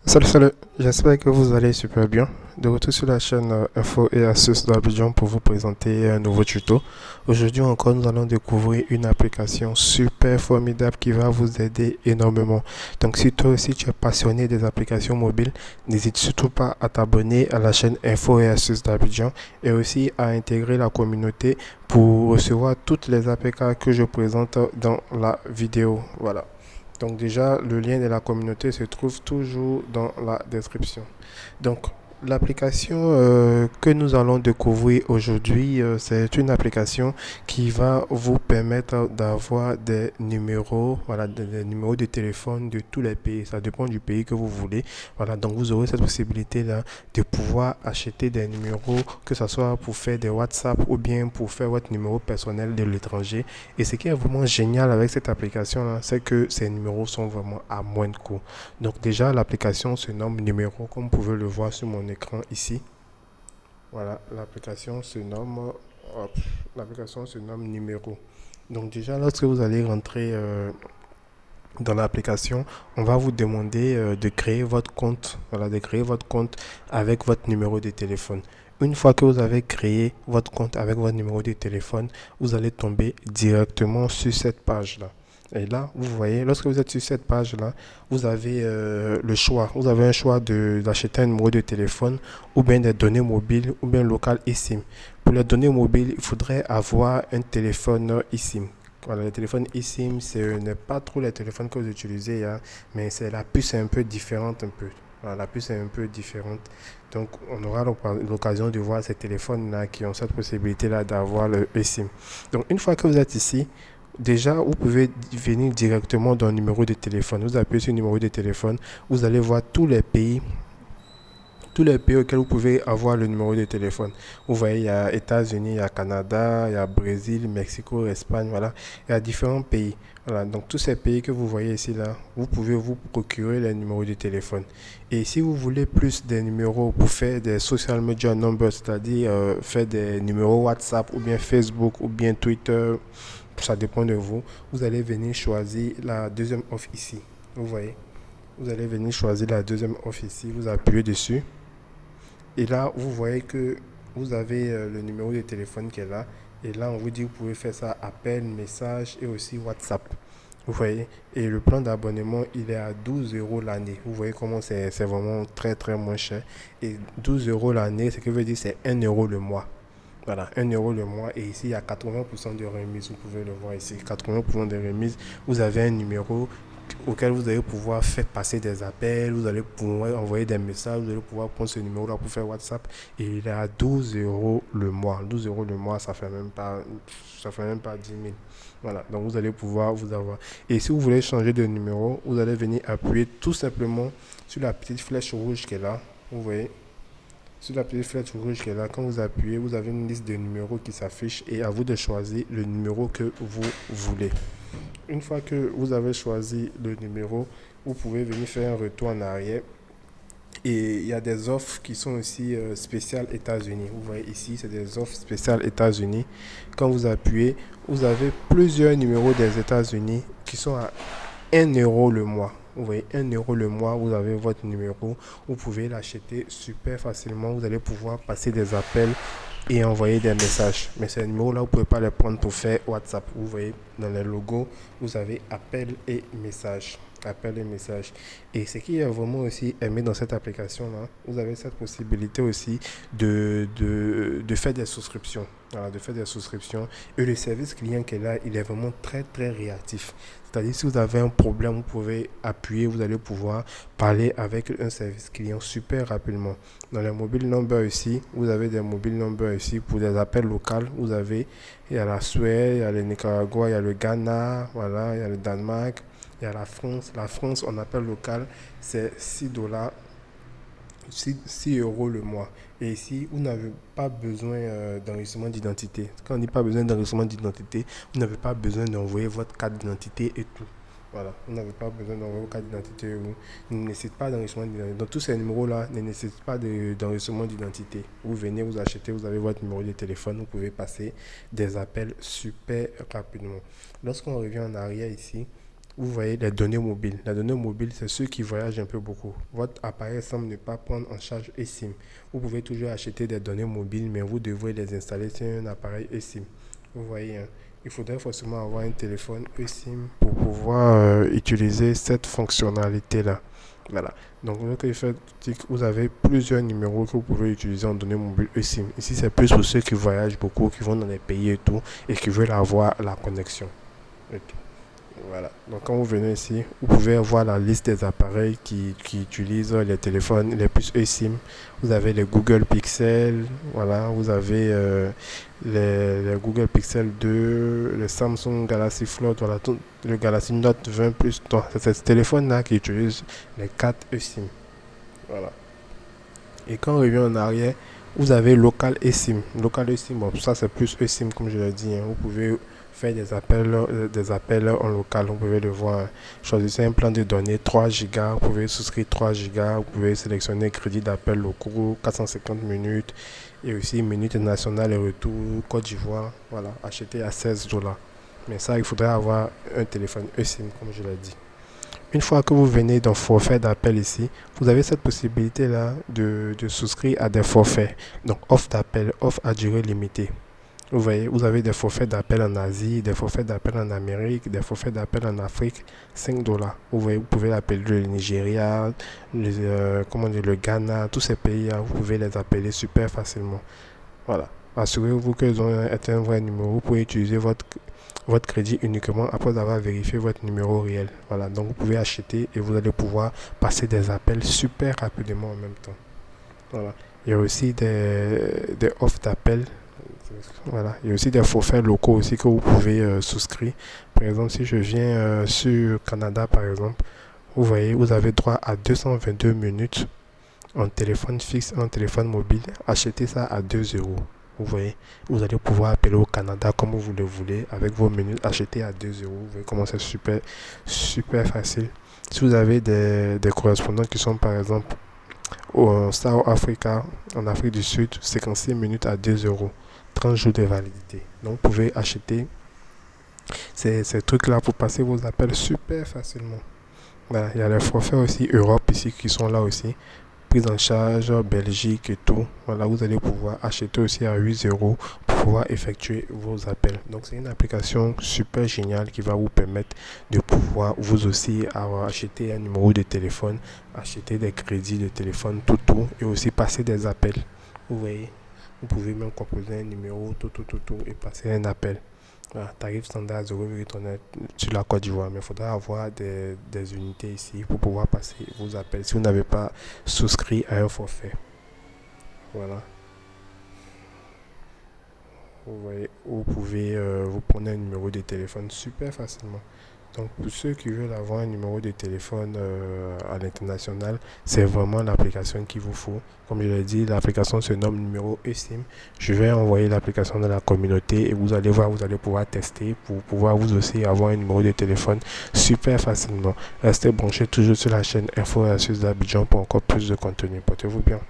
Salut, j'espère que vous allez super bien. De retour sur la chaîne Info et Astuces d'Abidjan pour vous présenter un nouveau tuto. Aujourd'hui encore, nous allons découvrir une application super formidable qui va vous aider énormément. Donc si toi aussi tu es passionné des applications mobiles, n'hésite surtout pas à t'abonner à la chaîne Info et Astuces d'Abidjan et aussi à intégrer la communauté pour recevoir toutes les APK que je présente dans la vidéo. Voilà. Donc déjà, le lien de la communauté se trouve toujours dans la description. Donc, l'application que nous allons découvrir aujourd'hui, c'est une application qui va vous permettre d'avoir des numéros, voilà, des numéros de téléphone de tous les pays. Ça dépend du pays que vous voulez. Voilà, donc vous aurez cette possibilité-là de pouvoir acheter des numéros, que ce soit pour faire des WhatsApp ou bien pour faire votre numéro personnel de l'étranger. Et ce qui est vraiment génial avec cette application-là, c'est que ces numéros sont vraiment à moins de coût. Donc déjà, l'application se nomme Numéro, comme vous pouvez le voir sur mon écran ici. Voilà, hop, l'application se nomme Numéro. Donc déjà, lorsque vous allez rentrer dans l'application, on va vous demander de créer votre compte, voilà, de créer votre compte avec votre numéro de téléphone. Une fois que vous avez créé votre compte avec votre numéro de téléphone, vous allez tomber directement sur cette page-là. Et là, vous voyez, lorsque vous êtes sur cette page-là, vous avez le choix. Vous avez un choix d'acheter un numéro de téléphone ou bien des données mobiles ou bien local eSIM. Pour les données mobiles, il faudrait avoir un téléphone eSIM. Voilà, le téléphone eSIM, ce n'est pas trop les téléphones que vous utilisez, hein, mais c'est la puce est un peu différente un peu. Voilà, la puce est un peu différente. Donc, on aura l'occasion de voir ces téléphones-là qui ont cette possibilité-là d'avoir le eSIM. Donc, une fois que vous êtes ici, déjà, vous pouvez venir directement dans le numéro de téléphone. Vous appuyez sur le numéro de téléphone, vous allez voir tous les pays auxquels vous pouvez avoir le numéro de téléphone. Vous voyez, il y a États-Unis, il y a Canada, il y a Brésil, Mexico, Espagne, voilà. Il y a différents pays. Voilà, donc tous ces pays que vous voyez ici, là, vous pouvez vous procurer les numéros de téléphone. Et si vous voulez plus des numéros pour faire des social media numbers, c'est-à-dire faire des numéros WhatsApp ou bien Facebook ou bien Twitter, ça dépend de vous, vous allez venir choisir la deuxième offre ici. Vous voyez, vous allez venir choisir la deuxième offre ici, vous appuyez dessus. Et là, vous voyez que vous avez le numéro de téléphone qui est là. Et là, on vous dit que vous pouvez faire ça appel, message et aussi WhatsApp. Vous voyez. Et le plan d'abonnement, il est à 12 euros l'année. Vous voyez comment c'est vraiment très très moins cher. Et 12 euros l'année, ce qui veut dire c'est 1 euro le mois. Voilà, 1 euro le mois. Et ici, il y a 80% de remise. Vous pouvez le voir ici. 80% de remise. Vous avez un numéro auquel vous allez pouvoir faire passer des appels, vous allez pouvoir envoyer des messages, vous allez pouvoir prendre ce numéro-là pour faire WhatsApp. Et il est à 12 euros le mois. 12 euros le mois, ça fait même pas 10 000. Voilà, donc vous allez pouvoir vous avoir. Et si vous voulez changer de numéro, vous allez venir appuyer tout simplement sur la petite flèche rouge qui est là. Vous voyez, sur la petite flèche rouge qui est là, quand vous appuyez, vous avez une liste de numéros qui s'affiche et à vous de choisir le numéro que vous voulez. Une fois que vous avez choisi le numéro, vous pouvez venir faire un retour en arrière. Et il y a des offres qui sont aussi spéciales États-Unis. Vous voyez ici, c'est des offres spéciales États-Unis. Quand vous appuyez, vous avez plusieurs numéros des États-Unis qui sont à 1 euro le mois. Vous voyez, 1 euro le mois, vous avez votre numéro. Vous pouvez l'acheter super facilement. Vous allez pouvoir passer des appels et envoyer des messages. Mais ces numéros-là, vous ne pouvez pas les prendre pour faire WhatsApp. Vous voyez, dans les logos, vous avez appel et message. Appel et message. Et ce qui est vraiment aussi aimé dans cette application-là, vous avez cette possibilité aussi de faire des souscriptions. Voilà, de faire des souscriptions. Et le service client qui est là, il est vraiment très, très réactif. C'est-à-dire, si vous avez un problème, vous pouvez appuyer, vous allez pouvoir parler avec un service client super rapidement. Dans les mobile numbers ici, vous avez des mobile numbers ici pour des appels locaux. Vous avez, il y a la Suède, il y a le Nicaragua, il y a le Ghana, voilà, il y a le Danemark, il y a la France. La France, on appelle local, c'est 6 dollars, 6 euros le mois. Et ici, vous n'avez pas besoin d'enregistrement d'identité. Quand on dit pas besoin d'enregistrement d'identité, vous n'avez pas besoin d'envoyer votre carte d'identité et tout. Voilà, vous n'avez pas besoin d'envoyer votre carte d'identité. Vous ne nécessitez pas d'enregistrement d'identité. Donc tous ces numéros-là ne nécessitent pas d'enregistrement d'identité. Vous venez, vous achetez, vous avez votre numéro de téléphone, vous pouvez passer des appels super rapidement. Lorsqu'on revient en arrière ici, vous voyez les données mobiles. Les données mobiles, c'est ceux qui voyagent un peu beaucoup. Votre appareil semble ne pas prendre en charge eSIM. Vous pouvez toujours acheter des données mobiles, mais vous devrez les installer sur un appareil eSIM. Vous voyez, hein, il faudrait forcément avoir un téléphone eSIM pour pouvoir utiliser cette fonctionnalité-là. Voilà. Donc, vous avez plusieurs numéros que vous pouvez utiliser en données mobiles eSIM. Ici, c'est plus pour ceux qui voyagent beaucoup, qui vont dans les pays et tout, et qui veulent avoir la connexion. Ok. Voilà. Donc, quand vous venez ici, vous pouvez voir la liste des appareils qui utilisent les téléphones, les puces eSIM. Vous avez les Google Pixel, voilà. Vous avez les Google Pixel 2, le Samsung Galaxy Fold, voilà, le Galaxy Note 20 Plus. Donc, c'est ce téléphone-là qui utilise les 4 eSIM. Voilà. Et quand on revient en arrière, vous avez local eSIM. Local eSIM, bon, ça c'est plus eSIM comme je l'ai dit, hein. Vous pouvez faire des appels en local, vous pouvez le voir. Choisissez un plan de données 3 Go, vous pouvez souscrire 3 Go, vous pouvez sélectionner crédit d'appel locaux, 450 minutes, et aussi minutes nationales et retour, Côte d'Ivoire, voilà, acheter à 16 $. Mais ça, il faudrait avoir un téléphone eSIM, comme je l'ai dit. Une fois que vous venez dans forfait d'appel ici, vous avez cette possibilité-là de souscrire à des forfaits. Donc, offre d'appel, offre à durée limitée. Vous voyez, vous avez des forfaits d'appel en Asie, des forfaits d'appel en Amérique, des forfaits d'appel en Afrique, 5 $. Vous voyez, vous pouvez appeler le Nigeria, le Ghana, tous ces pays-là, vous pouvez les appeler super facilement. Voilà. Assurez-vous qu'ils ont un vrai numéro. Vous pouvez utiliser votre crédit uniquement après avoir vérifié votre numéro réel. Voilà, donc vous pouvez acheter et vous allez pouvoir passer des appels super rapidement en même temps. Voilà. Il y a aussi des offres d'appel. Voilà. Il y a aussi des forfaits locaux aussi que vous pouvez souscrire. Par exemple, si je viens sur Canada, par exemple, vous voyez, vous avez droit à 222 minutes en téléphone fixe, en téléphone mobile. Achetez ça à 2 €. Vous voyez, vous allez pouvoir appeler au Canada comme vous le voulez avec vos minutes achetées à 2 €. Vous voyez comment c'est super, super facile. Si vous avez des correspondants qui sont par exemple au South Africa, en Afrique du Sud, 56 minutes à 2 €, 30 jours de validité. Donc vous pouvez acheter ces trucs-là pour passer vos appels super facilement. Voilà, il y a les forfaits aussi Europe ici qui sont là aussi. Prise en charge Belgique et tout. Voilà, vous allez pouvoir acheter aussi à 8 € pour pouvoir effectuer vos appels. Donc c'est une application super géniale qui va vous permettre de pouvoir vous aussi acheter un numéro de téléphone, acheter des crédits de téléphone, tout, et aussi passer des appels. Vous voyez, vous pouvez même composer un numéro, tout, et passer un appel. Voilà, tarif standard 0,8 sur la Côte d'Ivoire, mais il faudra avoir des unités ici pour pouvoir passer vos appels si vous n'avez pas souscrit à un forfait. Voilà, vous voyez, vous pouvez vous prendre un numéro de téléphone super facilement. Donc pour ceux qui veulent avoir un numéro de téléphone à l'international, c'est vraiment l'application qu'il vous faut. Comme je l'ai dit, l'application se nomme numéro eSIM. Je vais envoyer l'application dans la communauté et vous allez voir, vous allez pouvoir tester pour pouvoir vous aussi avoir un numéro de téléphone super facilement. Restez branchés toujours sur la chaîne Info et Astuces d'Abidjan pour encore plus de contenu. Portez-vous bien.